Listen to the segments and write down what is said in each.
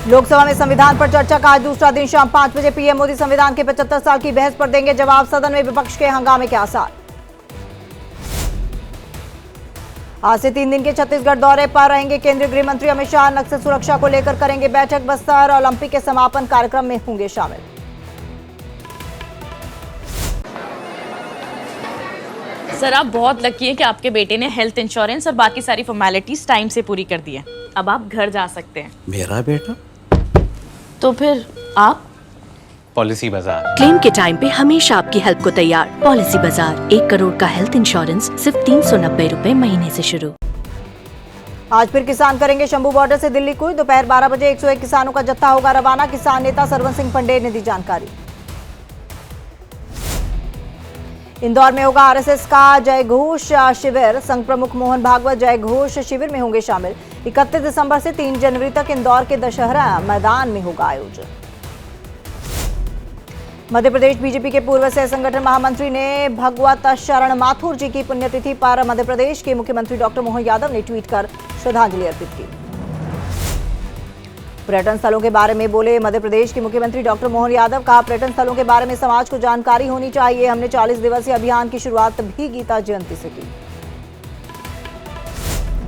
लोकसभा में संविधान पर चर्चा का आज दूसरा दिन शाम 5 बजे पीएम मोदी संविधान के 75 साल की बहस पर देंगे जवाब। सदन में विपक्ष के हंगामे के आसार। आज से 3 दिन के छत्तीसगढ़ दौरे पर रहेंगे केंद्रीय गृह मंत्री अमित शाह। नक्सल सुरक्षा को लेकर करेंगे बैठक। बस्तर ओलंपिक के समापन कार्यक्रम में होंगे शामिल। सर, आप बहुत लकी हैं कि आपके बेटे ने हेल्थ इंश्योरेंस और बाकी सारी फॉर्मेलिटीज टाइम से पूरी कर दी है। अब आप घर जा सकते हैं। मेरा बेटा? तो फिर आप? पॉलिसी बाजार। क्लेम के टाइम पे हमेशा आपकी हेल्प को तैयार। पॉलिसी बाजार, 1 करोड़ का हेल्थ इंश्योरेंस सिर्फ 390 रुपए महीने से शुरू। आज फिर किसान करेंगे शंभू बॉर्डर से दिल्ली कूच। दोपहर 12 बजे 101 किसानों का जत्था होगा रवाना। किसान नेता सरवन सिंह पंडेर ने दी जानकारी। इंदौर में होगा आरएसएस का जय घोष शिविर। संघ प्रमुख मोहन भागवत जय घोष शिविर में होंगे शामिल। 31 दिसंबर से 3 जनवरी तक इंदौर के दशहरा मैदान में होगा आयोजन। मध्य प्रदेश बीजेपी के पूर्व सह संगठन महामंत्री ने भगवत शरण माथुर जी की पुण्यतिथि पर मध्य प्रदेश के मुख्यमंत्री डॉक्टर मोहन यादव ने ट्वीट कर श्रद्धांजलि अर्पित की। पर्यटन स्थलों के बारे में बोले मध्य प्रदेश के मुख्यमंत्री डॉक्टर मोहन यादव। कहा, पर्यटन स्थलों के बारे में समाज को जानकारी होनी चाहिए। हमने 40 दिवसीय अभियान की शुरुआत भी गीता जयंती से की।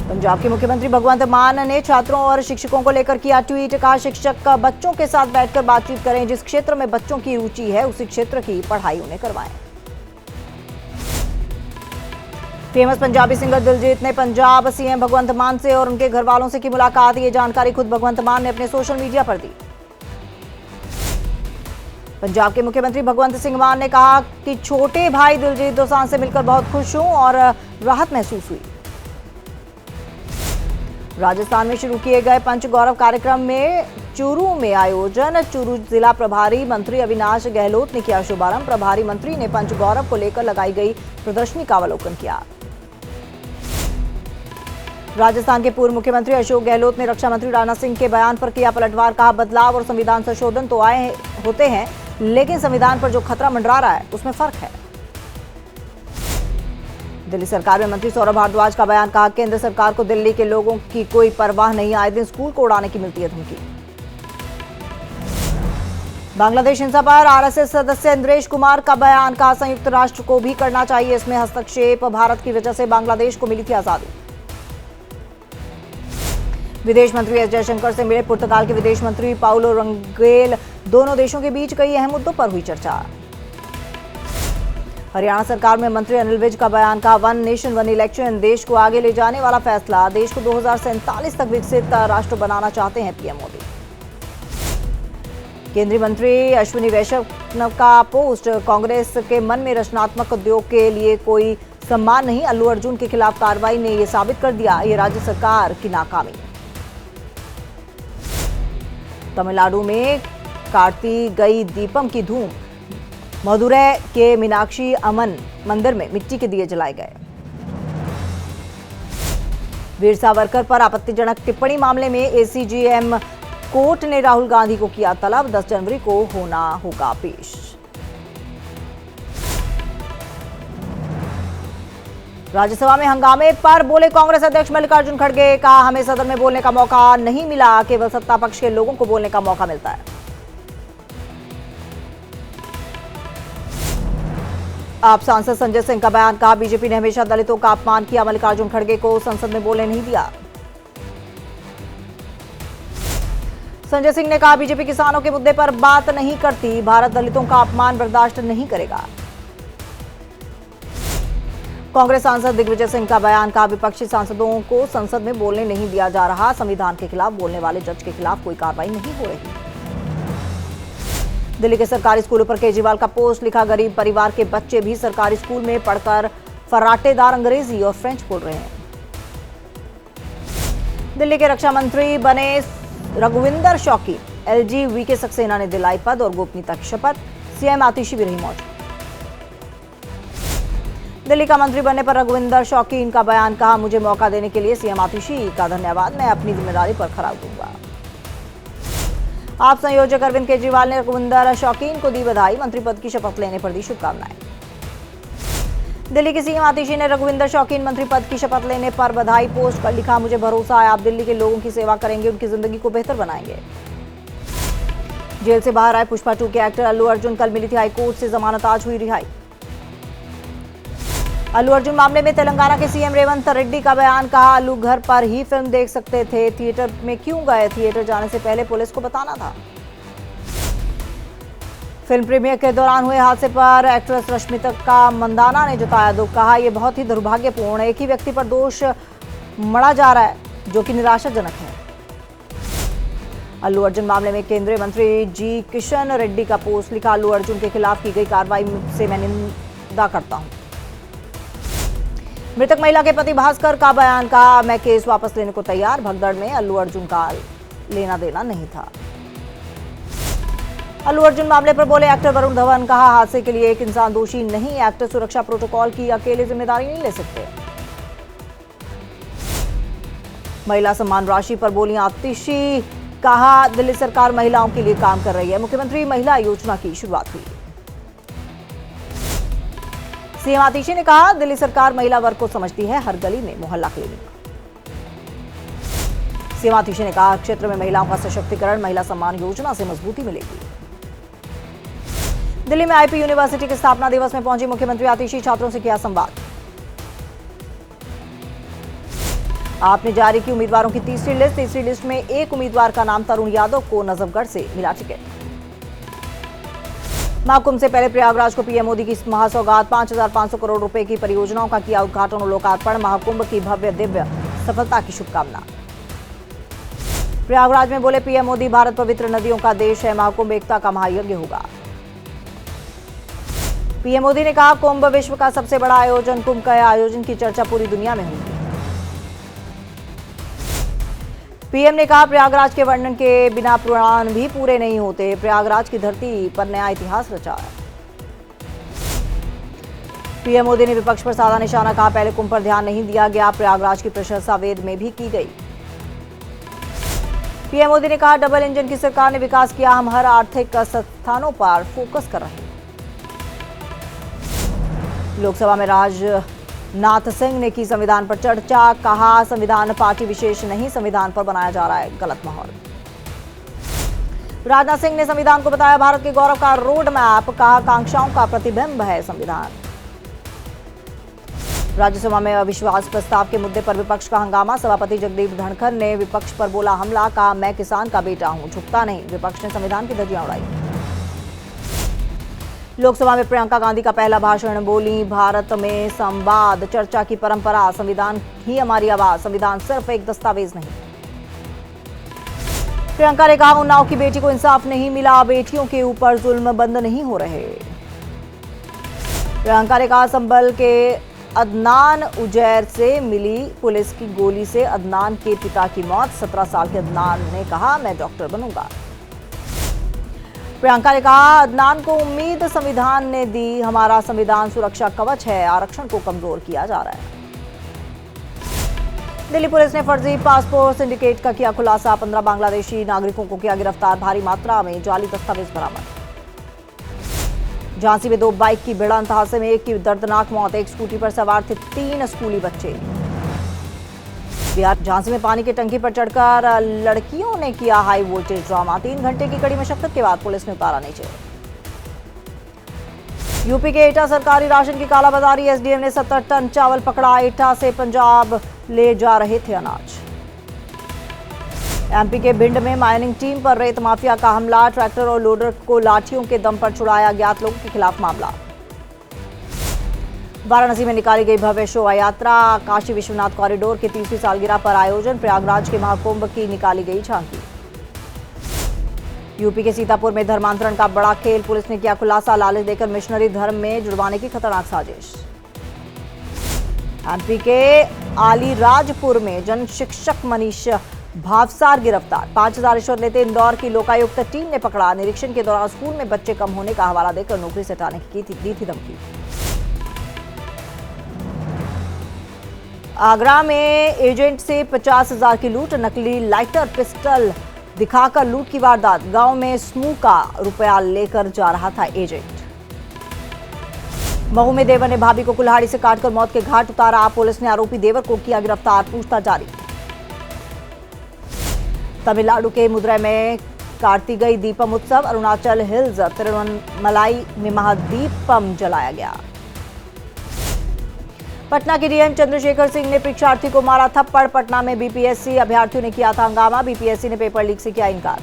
पंजाब के मुख्यमंत्री भगवंत मान ने छात्रों और शिक्षकों को लेकर किया ट्वीट। कहा, शिक्षक बच्चों के साथ बैठकर बातचीत करें। जिस क्षेत्र में बच्चों की रुचि है उसी क्षेत्र की पढ़ाई उन्हें करवाएं। फेमस पंजाबी सिंगर दिलजीत ने पंजाब सीएम भगवंत मान से और उनके घर वालों से की मुलाकात। ये जानकारी खुद भगवंत मान ने अपने सोशल मीडिया पर दी। पंजाब के मुख्यमंत्री भगवंत सिंह मान ने कहा कि छोटे भाई दिलजीत दोसांझ से मिलकर बहुत खुश हूं और राहत महसूस हुई। राजस्थान में शुरू किए गए पंच गौरव कार्यक्रम में चूरू में आयोजन। चूरू जिला प्रभारी मंत्री अविनाश गहलोत ने किया शुभारंभ। प्रभारी मंत्री ने पंच गौरव को लेकर लगाई गई प्रदर्शनी का अवलोकन किया। राजस्थान के पूर्व मुख्यमंत्री अशोक गहलोत ने रक्षा मंत्री राजनाथ सिंह के बयान पर किया पलटवार। कहा, बदलाव और संविधान संशोधन तो आए होते हैं, लेकिन संविधान पर जो खतरा मंडरा रहा है उसमें फर्क है। दिल्ली सरकार में मंत्री सौरभ भारद्वाज का बयान। कहा, केंद्र सरकार को दिल्ली के लोगों की कोई परवाह नहीं। आए दिन स्कूल को उड़ाने की मिलती है धमकी। बांग्लादेश हिंसा पर आरएसएस सदस्य इंद्रेश कुमार का बयान। कहा, संयुक्त राष्ट्र को भी करना चाहिए इसमें हस्तक्षेप। भारत की वजह से बांग्लादेश को मिली थी आजादी। विदेश मंत्री एस जयशंकर से मिले पुर्तगाल के विदेश मंत्री पाउलो रंगेल। दोनों देशों के बीच कई अहम मुद्दों पर हुई चर्चा। हरियाणा सरकार में मंत्री अनिल विज का बयान। कहा, 1 नेशन 1 इलेक्शन देश को आगे ले जाने वाला फैसला। देश को 2047 तक विकसित राष्ट्र बनाना चाहते हैं पीएम मोदी। केंद्रीय मंत्री अश्विनी वैष्णव का पोस्ट। कांग्रेस के मन में रचनात्मक उद्योग के लिए कोई सम्मान नहीं। अल्लू अर्जुन के खिलाफ कार्रवाई ने यह साबित कर दिया ये राज्य सरकार की नाकामी। तमिलनाडु में कार्तिक गई दीपम की धूम। मदुरै के मीनाक्षी अमन मंदिर में मिट्टी के दिए जलाए गए। वीर सावरकर पर आपत्तिजनक टिप्पणी मामले में एसीजेएम कोर्ट ने राहुल गांधी को किया तलब। 10 जनवरी को होना होगा पेश। राज्यसभा में हंगामे पर बोले कांग्रेस अध्यक्ष मल्लिकार्जुन खड़गे। कहा, हमें सदन में बोलने का मौका नहीं मिला, केवल सत्ता पक्ष के लोगों को बोलने का मौका मिलता है। आप सांसद संजय सिंह का बयान। कहा, बीजेपी ने हमेशा दलितों का अपमान किया। मल्लिकार्जुन खड़गे को संसद में बोलने नहीं दिया। संजय सिंह ने कहा, बीजेपी किसानों के मुद्दे पर बात नहीं करती। भारत दलितों का अपमान बर्दाश्त नहीं करेगा। कांग्रेस सांसद दिग्विजय सिंह का बयान। कहा, विपक्षी सांसदों को संसद में बोलने नहीं दिया जा रहा। संविधान के खिलाफ बोलने वाले जज के खिलाफ कोई कार्रवाई नहीं हो रही। दिल्ली के सरकारी स्कूलों पर केजरीवाल का पोस्ट। लिखा, गरीब परिवार के बच्चे भी सरकारी स्कूल में पढ़कर फर्राटेदार अंग्रेजी और फ्रेंच बोल रहे हैं। दिल्ली के रक्षा मंत्री बने रघुविंदर शौकीन। एलजी वीके सक्सेना ने दिलाई पद और गोपनीयता की शपथ। सीएम आतिशी भी रही मौजूद। दिल्ली का मंत्री बनने पर रघुविंदर शौकीन का बयान। कहा, मुझे मौका देने के लिए सीएम आतिशी का धन्यवाद। मैं अपनी जिम्मेदारी पर खरा उतरूंगा। आप संयोजक अरविंद केजरीवाल ने रघुविंदर शौकीन को दी बधाई। मंत्री पद की शपथ लेने पर दी शुभकामनाएं। दिल्ली के सीएम आतिशी ने रघुविंदर शौकीन मंत्री पद की शपथ लेने पर बधाई पोस्ट कर लिखा, मुझे भरोसा है आप दिल्ली के लोगों की सेवा करेंगे, उनकी जिंदगी को बेहतर बनाएंगे। जेल से बाहर आए पुष्पा 2 के एक्टर अल्लू अर्जुन, कल मिली थी हाईकोर्ट से जमानत, आज हुई रिहाई। अल्लू अर्जुन मामले में तेलंगाना के सीएम रेवंत रेड्डी का बयान, कहा अल्लू घर पर ही फिल्म देख सकते थे, थिएटर में क्यों गए, थिएटर जाने से पहले पुलिस को बताना था। फिल्म प्रीमियर के दौरान हुए हादसे पर एक्ट्रेस रश्मिका मंदाना ने जताया दुख, कहा यह बहुत ही दुर्भाग्यपूर्ण है, एक ही व्यक्ति पर दोष मढ़ा जा रहा है जो कि निराशाजनक है। अल्लू अर्जुन मामले में केंद्रीय मंत्री जी किशन रेड्डी का पोस्ट, लिखा अल्लू अर्जुन के खिलाफ की गई कार्रवाई से मैं निंदा करता हूं। मृतक महिला के पति भास्कर का बयान, कहा मैं केस वापस लेने को तैयार, भगदड़ में अल्लू अर्जुन का लेना देना नहीं था। अल्लू अर्जुन मामले पर बोले एक्टर वरुण धवन, कहा हादसे के लिए एक इंसान दोषी नहीं, एक्टर सुरक्षा प्रोटोकॉल की अकेले जिम्मेदारी नहीं ले सकते। महिला सम्मान राशि पर बोली आतिशी, कहा दिल्ली सरकार महिलाओं के लिए काम कर रही है, मुख्यमंत्री महिला योजना की शुरुआत हुई। सीएम आतिशी ने कहा दिल्ली सरकार महिला वर्ग को समझती है, हर गली में मोहल्ला क्लिनिक। सीएम आतिशी ने कहा क्षेत्र में महिलाओं का सशक्तिकरण, महिला सम्मान योजना से मजबूती मिलेगी। दिल्ली में आईपी यूनिवर्सिटी के स्थापना दिवस में पहुंची मुख्यमंत्री आतिशी, छात्रों से किया संवाद। आपने जारी की उम्मीदवारों की तीसरी लिस्ट में एक उम्मीदवार का नाम तरुण यादव को नजफगढ़ से मिला टिकट। महाकुंभ से पहले प्रयागराज को पीएम मोदी की महासौगात, 5,500 करोड़ रुपए की परियोजनाओं का किया उद्घाटन और लोकार्पण, महाकुंभ की भव्य दिव्य सफलता की शुभकामना। प्रयागराज में बोले पीएम मोदी, भारत पवित्र नदियों का देश है, महाकुंभ एकता का महायज्ञ होगा। पीएम मोदी ने कहा कुंभ विश्व का सबसे बड़ा आयोजन, कुंभ के आयोजन की चर्चा पूरी दुनिया में होगी। पीएम ने कहा प्रयागराज के वर्णन के बिना पुराण भी पूरे नहीं होते, प्रयागराज की धरती पर नया इतिहास रचा। पीएम मोदी ने विपक्ष पर साधा निशाना, कहा पहले कुंभ पर ध्यान नहीं दिया गया, प्रयागराज की प्रशंसा वेद में भी की गई। पीएम मोदी ने कहा डबल इंजन की सरकार ने विकास किया, हम हर आर्थिक संस्थानों पर फोकस कर रहे हैं। लोकसभा में राजनाथ सिंह ने की संविधान पर चर्चा, कहा संविधान पार्टी विशेष नहीं, संविधान पर बनाया जा रहा है गलत माहौल। राजनाथ सिंह ने संविधान को बताया भारत के गौरव का रोड मैप, कहा आकांक्षाओं का प्रतिबिंब है संविधान। राज्यसभा में अविश्वास प्रस्ताव के मुद्दे पर विपक्ष का हंगामा, सभापति जगदीप धनखड़ ने विपक्ष पर बोला हमला, कहा मैं किसान का बेटा हूं, झुकता नहीं, विपक्ष ने संविधान की धज्जियां उड़ाई। लोकसभा में प्रियंका गांधी का पहला भाषण, बोली भारत में संवाद चर्चा की परंपरा, संविधान ही हमारी आवाज, संविधान सिर्फ एक दस्तावेज नहीं। प्रियंका ने कहा उन्नाव की बेटी को इंसाफ नहीं मिला, बेटियों के ऊपर जुल्म बंद नहीं हो रहे। प्रियंका ने कहा संभल के अदनान उजैर से मिली पुलिस की गोली से अदनान के पिता की मौत, 17 साल के अदनान ने कहा मैं डॉक्टर बनूंगा। प्रियंका ने कहा अदनान को उम्मीद संविधान ने दी, हमारा संविधान सुरक्षा कवच है, आरक्षण को कमजोर किया जा रहा है। दिल्ली पुलिस ने फर्जी पासपोर्ट सिंडिकेट का किया खुलासा, 15 बांग्लादेशी नागरिकों को किया गिरफ्तार, भारी मात्रा में जाली दस्तावेज बरामद। झांसी में 2 बाइक की भिड़ंत, हादसे में एक की दर्दनाक मौत, एक स्कूटी पर सवार थे 3 स्कूली बच्चे। बिहार झांसी में पानी की टंकी पर चढ़कर लड़कियों ने किया हाई वोल्टेज ड्रामा, 3 घंटे की कड़ी मशक्कत के बाद पुलिस ने उतारा नीचे। यूपी के एटा सरकारी राशन की कालाबाजारी, एसडीएम ने 70 टन चावल पकड़ा, एटा से पंजाब ले जा रहे थे अनाज। एमपी के भिंड में माइनिंग टीम पर रेत माफिया का हमला, ट्रैक्टर और लोडर को लाठियों के दम पर छुड़ाया, ज्ञात लोगों के खिलाफ मामला। वाराणसी में निकाली गई भव्य शोभा यात्रा, काशी विश्वनाथ कॉरिडोर की 30वीं सालगिरह पर आयोजन, प्रयागराज के महाकुंभ की निकाली गई झांकी। यूपी के सीतापुर में धर्मांतरण का बड़ा खेल, पुलिस ने किया खुलासा, लालच देकर मिशनरी धर्म में जुड़वाने की खतरनाक साजिश। एमपी के आलीराजपुर में जन शिक्षक मनीष भावसार गिरफ्तार, 5,000 रिश्वत लेते इंदौर की लोकायुक्त टीम ने पकड़ा, निरीक्षण के दौरान स्कूल में बच्चे कम होने का हवाला देकर नौकरी से हटाने की दी थी धमकी। आगरा में एजेंट से 50,000 की लूट, नकली लाइटर पिस्टल दिखाकर लूट की वारदात, गांव में समूह का रुपया लेकर जा रहा था एजेंट। महू में देवर ने भाभी को कुल्हाड़ी से काटकर मौत के घाट उतारा, पुलिस ने आरोपी देवर को किया गिरफ्तार, पूछताछ जारी। तमिलनाडु के मदुरै में कार्तिकई दीपम उत्सव, अरुणाचल हिल्स तिरुवन्नमलाई में महादीपम जलाया गया। पटना के डीएम चंद्रशेखर सिंह ने परीक्षार्थी को मारा थप्पड़। पटना में बीपीएससी अभ्यर्थियों ने किया था हंगामा, बीपीएससी ने पेपर लीक से किया इनकार।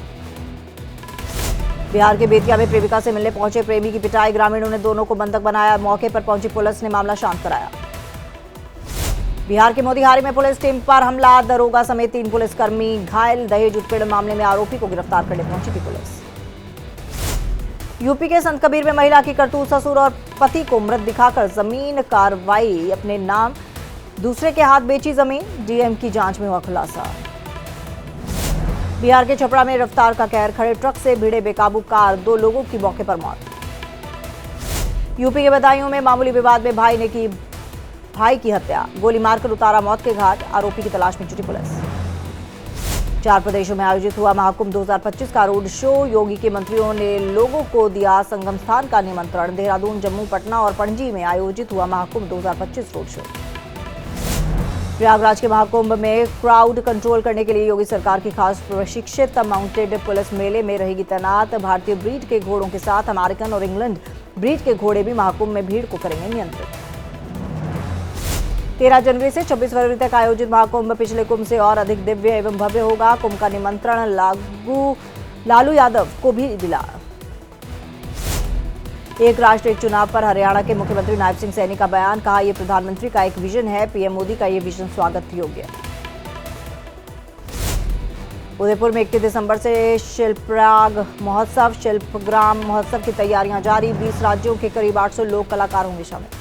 बिहार के बेतिया में प्रेमिका से मिलने पहुंचे प्रेमी की पिटाई, ग्रामीणों ने दोनों को बंधक बनाया, मौके पर पहुंची पुलिस ने मामला शांत कराया। बिहार के मोतिहारी में पुलिस टीम पर हमला, दरोगा समेत 3 पुलिसकर्मी घायल। दहेज उत्पीड़न मामले में आरोपी को गिरफ्तार करने पहुंची थी पुलिस। यूपी के संत कबीर में महिला की करतूत, ससुर और पति को मृत दिखाकर जमीन कार्रवाई अपने नाम, दूसरे के हाथ बेची जमीन, डीएम की जांच में हुआ खुलासा। बिहार के छपरा में रफ्तार का कहर, खड़े ट्रक से भिड़े बेकाबू कार, 2 लोगों की मौके पर मौत। यूपी के बदायूं में मामूली विवाद में भाई ने की भाई की हत्या, गोली मारकर उतारा मौत के घाट, आरोपी की तलाश में जुटी पुलिस। 4 प्रदेशों में आयोजित हुआ महाकुंभ 2025 का रोड शो, योगी के मंत्रियों ने लोगों को दिया संगम स्थान का निमंत्रण। देहरादून, जम्मू, पटना और पणजी में आयोजित हुआ महाकुंभ 2025 रोड शो। प्रयागराज के महाकुंभ में क्राउड कंट्रोल करने के लिए योगी सरकार की खास प्रशिक्षित माउंटेड पुलिस मेले में रहेगी तैनात। भारतीय ब्रीड के घोड़ों के साथ अमेरिकन और इंग्लैंड ब्रीड के घोड़े भी महाकुंभ में भीड़ को करेंगे नियंत्रित। 13 जनवरी से 26 फरवरी तक आयोजित महाकुंभ पिछले कुंभ से और अधिक दिव्य एवं भव्य होगा। कुंभ का निमंत्रण लालू यादव को भी मिला। एक राष्ट्र एक चुनाव पर हरियाणा के मुख्यमंत्री नायब सिंह सैनी का बयान, कहा यह प्रधानमंत्री का एक विजन है, पीएम मोदी का यह विजन स्वागत योग्य। उदयपुर में 21 दिसंबर से शिल्पराग महोत्सव, शिल्पग्राम महोत्सव की तैयारियां जारी, 20 राज्यों के करीब 800 लोक कलाकार होंगे शामिल।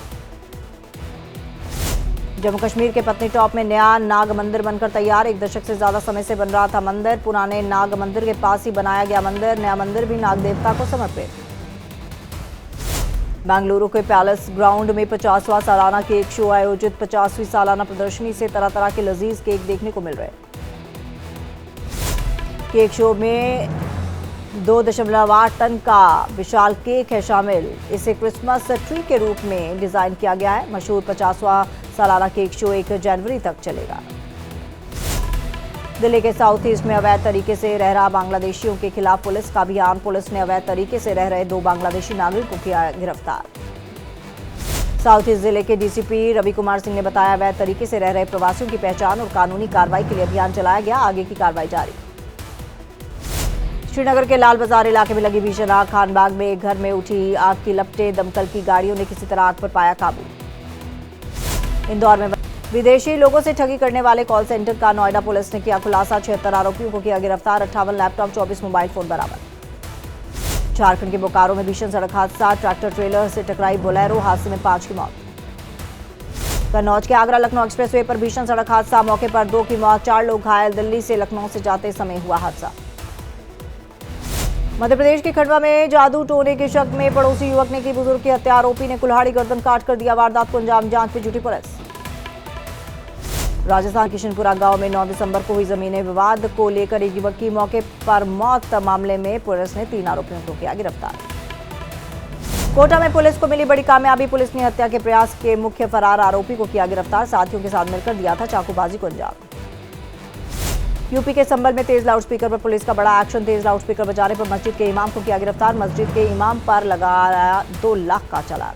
जम्मू कश्मीर के पत्नी टॉप में नया नाग मंदिर बनकर तैयार, 1 दशक से ज्यादा समय से बन रहा था मंदिर, पुराने नाग मंदिर के पास ही बनाया गया मंदिर, नया मंदिर भी नाग देवता को समर्पित। बेंगलुरु के पैलेस ग्राउंड में 50वां सालाना केक शो आयोजित, 50वीं सालाना प्रदर्शनी से तरह तरह के लजीज केक देखने को मिल रहे। केक शो में 2.8 टन का विशाल केक है शामिल, इसे क्रिसमस ट्री के रूप में डिजाइन किया गया है। मशहूर 50वां सालाना केक शो 1 जनवरी तक चलेगा। दिल्ली के साउथ ईस्ट में अवैध तरीके से रह रहा बांग्लादेशियों के खिलाफ पुलिस का अभियान, पुलिस ने अवैध तरीके से रह रहे 2 बांग्लादेशी नागरिकों को किया गिरफ्तार। साउथ ईस्ट जिले के डीसीपी रवि कुमार सिंह ने बताया, अवैध तरीके से रह रहे प्रवासियों की पहचान और कानूनी कार्रवाई के लिए अभियान चलाया गया, आगे की कार्रवाई जारी। श्रीनगर के लाल बाजार इलाके में लगी भीषण आग, खानबाग में एक घर में उठी आग की लपटें, दमकल की गाड़ियों ने किसी तरह आग पर पाया काबू। इंदौर में विदेशी लोगों से ठगी करने वाले कॉल सेंटर का नोएडा पुलिस ने किया खुलासा, 76 आरोपियों को किया गिरफ्तार, 58 लैपटॉप, 24 मोबाइल फोन बरामद। झारखंड के बोकारो में भीषण सड़क हादसा, ट्रैक्टर ट्रेलर से टकराई बोलेरो, हादसे में 5 की मौत। कन्नौज के आगरा लखनऊ एक्सप्रेसवे पर भीषण सड़क हादसा, मौके पर 2 की मौत, 4 लोग घायल, दिल्ली से लखनऊ से जाते समय हुआ हादसा। मध्य प्रदेश के खंडवा में जादू टोने के शक में पड़ोसी युवक ने की बुजुर्ग की हत्या, आरोपी ने कुल्हाड़ी गर्दन काट कर दिया वारदात को अंजाम, जांच में जुटी पुलिस। राजस्थान किशनपुरा गांव में 9 दिसंबर को हुई जमीनी विवाद को लेकर एक युवक की मौके पर मौत, मामले में पुलिस ने 3 आरोपियों को किया गिरफ्तार। कोटा में पुलिस को मिली बड़ी कामयाबी, पुलिस ने हत्या के प्रयास के मुख्य फरार आरोपी को किया गिरफ्तार, साथियों के साथ मिलकर दिया था चाकूबाजी को अंजाम। यूपी के संभल में तेज लाउडस्पीकर पर पुलिस का बड़ा एक्शन, तेज लाउडस्पीकर बजाने पर मस्जिद के इमाम को किया गिरफ्तार, मस्जिद के इमाम पर लगाया 2 लाख का चालान।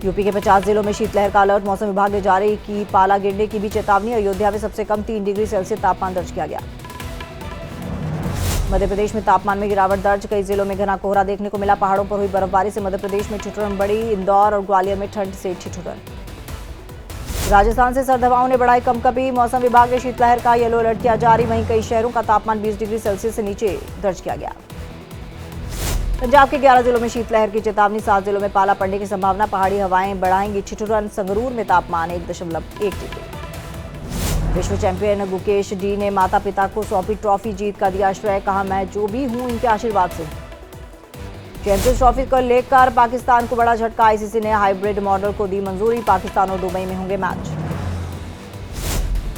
यूपी के 50 जिलों में शीतलहर का अलर्ट, मौसम विभाग ने जारी की पाला गिरने की भी चेतावनी, अयोध्या में सबसे कम 3 डिग्री सेल्सियस तापमान दर्ज किया गया। मध्य प्रदेश में तापमान में गिरावट दर्ज, कई जिलों में घना कोहरा देखने को मिला, पहाड़ों पर हुई बर्फबारी से मध्य प्रदेश में ठिठुरन बढ़ी, इंदौर और ग्वालियर में ठंड से ठिठुरन। राजस्थान से सर्द हवाओं ने बढ़ाई कंपकपी, मौसम विभाग ने शीतलहर का येलो अलर्ट किया जारी, वहीं कई शहरों का तापमान 20 डिग्री सेल्सियस से नीचे दर्ज किया गया। पंजाब के 11 जिलों में शीतलहर की चेतावनी, 7 जिलों में पाला पड़ने की संभावना, पहाड़ी हवाएं बढ़ाएंगी ठिठुरन, संगरूर में तापमान 1.1 डिग्री। विश्व चैंपियन गुकेश डी ने माता पिता को सौंपी ट्रॉफी, जीत का दिया श्रेय, कहा मैं जो भी हूं इनके आशीर्वाद से। चैंपियंस ट्रॉफी को लेकर पाकिस्तान को बड़ा झटका, आईसीसी ने हाइब्रिड मॉडल को दी मंजूरी, पाकिस्तान और दुबई में होंगे मैच।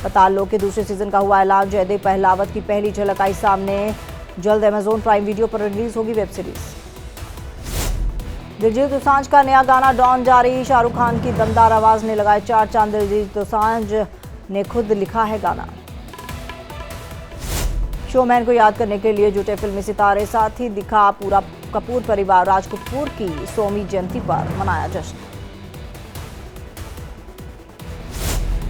पताल लोक के दूसरे सीजन का हुआ ऐलान, जयदेव पहलावत की पहली झलक आई सामने, जल्द अमेजॉन प्राइम वीडियो पर रिलीज होगी वेब सीरीज। दिलजीत दोसांझ का नया गाना डॉन जारी, शाहरुख खान की दमदार आवाज ने लगाए 4 चांद, दिलजीत दोसांझ ने खुद लिखा है गाना। शोमैन को याद करने के लिए जुटे फिल्मी सितारे, साथ ही दिखा पूरा कपूर परिवार। राज कपूर की 100वीं जयंती पर मनाया जश्न।